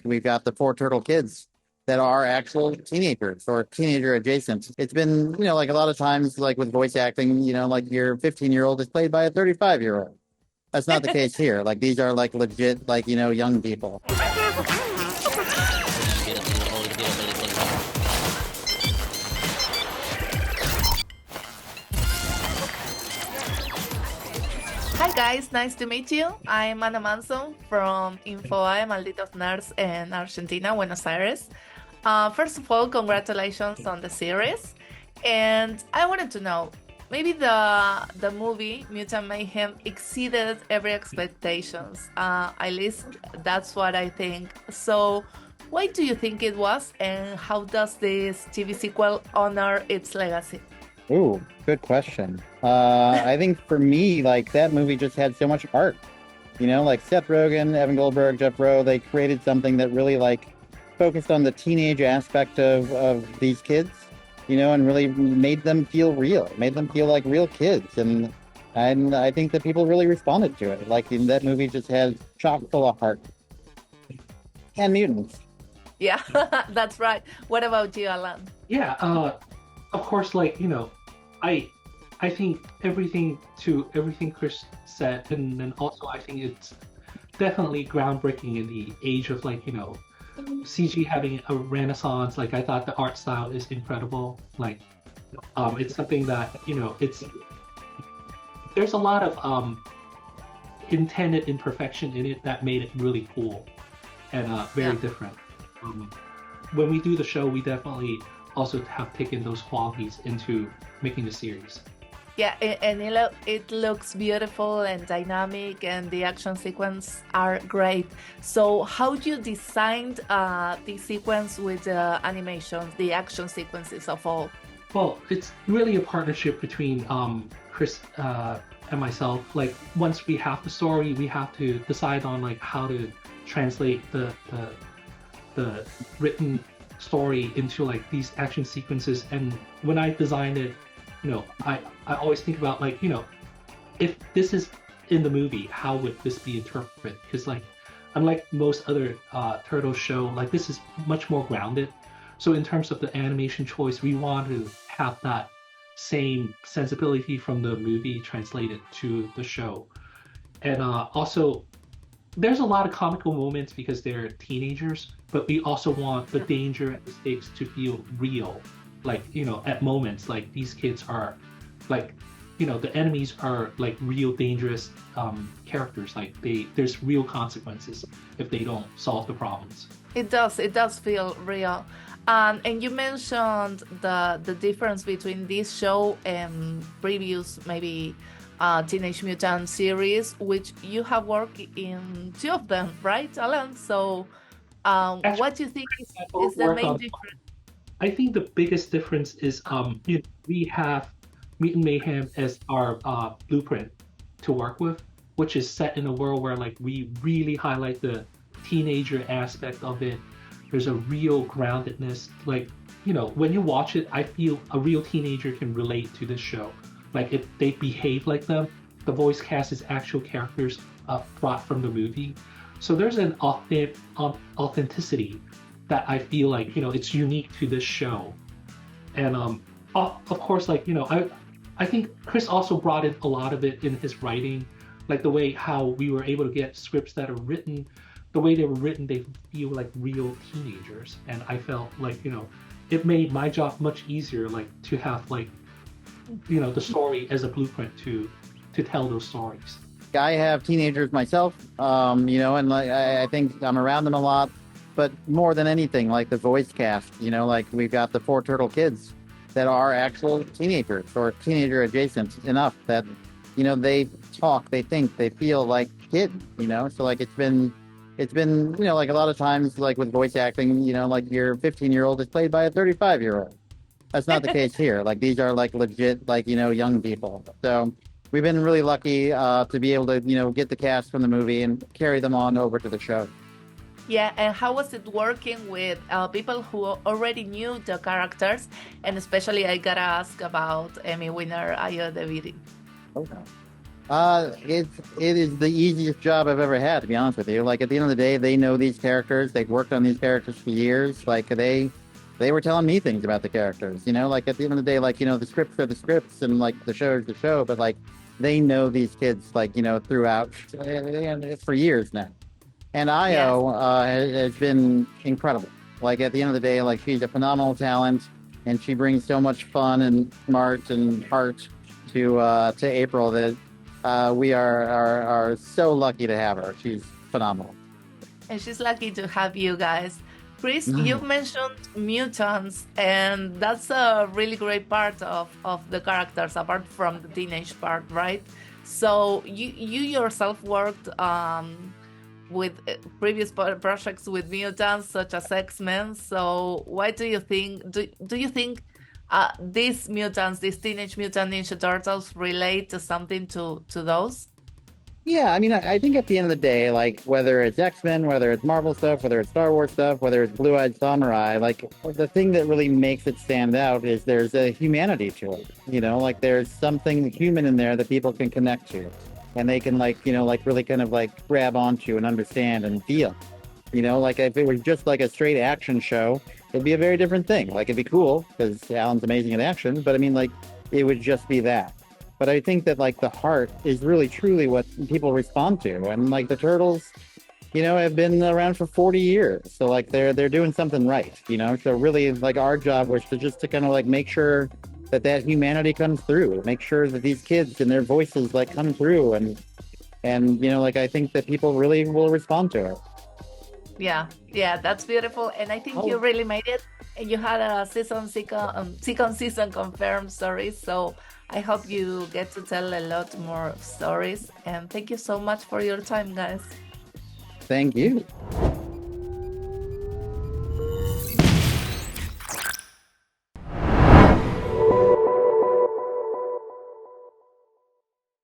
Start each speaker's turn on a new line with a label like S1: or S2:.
S1: we've got the four turtle kids that are actual teenagers or teenager adjacent. It's been, like a lot of times, like with voice acting, like your 15-year-old is played by a 35-year-old. That's not the case here. Like these are like legit, like, young people.
S2: Hi guys, nice to meet you. I'm Ana Manson from Infobae, Malditos Nerds in Argentina, Buenos Aires. First of all, congratulations on the series. And I wanted to know, maybe the movie Mutant Mayhem exceeded every expectations. At least that's what I think. So why do you think it was, and how does this TV sequel honor its legacy?
S1: Ooh, good question. I think for me, like that movie just had so much heart. Like Seth Rogen, Evan Goldberg, Jeff Rowe, they created something that really like focused on the teenage aspect of these kids, and really made them feel real, made them feel like real kids. And I think that people really responded to it. Like that movie just has chock full of heart. And mutants.
S2: Yeah, that's right. What about you, Alan?
S3: Yeah, of course, I think everything Chris said, and then also I think it's definitely groundbreaking in the age of CG having a renaissance. Like I thought the art style is incredible. It's something that there's a lot of intended imperfection in it that made it really cool and very different. When we do the show, we definitely also have taken those qualities into making the series.
S2: Yeah, and it looks beautiful and dynamic, and the action sequence are great. So how do you designed the sequence with the animations, the action sequences of all?
S3: Well, it's really a partnership between Chris and myself. Like once we have the story, we have to decide on how to translate the written story into these action sequences. And when I designed it, I always think about if this is in the movie, how would this be interpreted? Because unlike most other turtle show, this is much more grounded. So in terms of the animation choice, we want to have that same sensibility from the movie translated to the show. And also there's a lot of comical moments because they're teenagers, but we also want the danger and the stakes to feel real. At moments, these kids are the enemies are real dangerous characters. There's real consequences if they don't solve the problems.
S2: It does feel real. And you mentioned the difference between this show and previous maybe Teenage Mutant series, which you have worked in 2 of them, right, Alan? So what do you think is the main difference?
S3: I think the biggest difference is we have Mutant Mayhem as our blueprint to work with, which is set in a world where we really highlight the teenager aspect of it. There's a real groundedness. When you watch it, I feel a real teenager can relate to this show. If they behave like them, the voice cast is actual characters brought from the movie. So there's an authenticity that I feel it's unique to this show. And of course, I think Chris also brought in a lot of it in his writing, the way how we were able to get scripts that are written, the way they were written, they feel like real teenagers. And I felt it made my job much easier, to have the story as a blueprint to tell those stories.
S1: I have teenagers myself, and I think I'm around them a lot. But more than anything, the voice cast, we've got the four turtle kids that are actual teenagers or teenager adjacent enough that, they talk, they think, they feel like kids, So it's been, a lot of times, with voice acting, your 15-year-old is played by a 35-year-old. That's not the case here. These are legit, young people. So we've been really lucky to be able to, get the cast from the movie and carry them on over to the show.
S2: Yeah, and how was it working with people who already knew the characters? And especially, I gotta ask about Emmy winner Ayo Deviri.
S1: Okay. It is the easiest job I've ever had, to be honest with you. Like at the end of the day, they know these characters. They've worked on these characters for years. Like they were telling me things about the characters. You know, like at the end of the day, like the scripts are the scripts, and like the show is the show. But like they know these kids, like throughout for years now. And Io has been incredible. Like at the end of the day, like she's a phenomenal talent, and she brings so much fun and smart and heart to April that we are so lucky to have her. She's phenomenal.
S2: And she's lucky to have you guys. Chris, you've mentioned mutants, and that's a really great part of the characters, apart from the teenage part, right? So you yourself worked with previous projects with mutants, such as X-Men. So why do you think, do you think these mutants, these Teenage Mutant Ninja Turtles, relate to something to those?
S1: Yeah, I mean, I think at the end of the day, like whether it's X-Men, whether it's Marvel stuff, whether it's Star Wars stuff, whether it's Blue-Eyed Samurai, like the thing that really makes it stand out is there's a humanity to it. Like there's something human in there that people can connect to, and they can like really kind of like grab onto and understand and feel. Like if it was just like a straight action show, it'd be a very different thing. Like it'd be cool because Alan's amazing at action, but I mean, like it would just be that. But I think that like the heart is really truly what people respond to, and like the Turtles, have been around for 40 years, so like they're doing something right. So really, like our job was to kind of like make sure that humanity comes through, make sure that these kids and their voices like come through, and like I think that people really will respond to it.
S2: Yeah, that's beautiful, and I think you really made it. And you had a second season confirmed, sorry. So I hope you get to tell a lot more stories. And thank you so much for your time, guys.
S1: Thank you.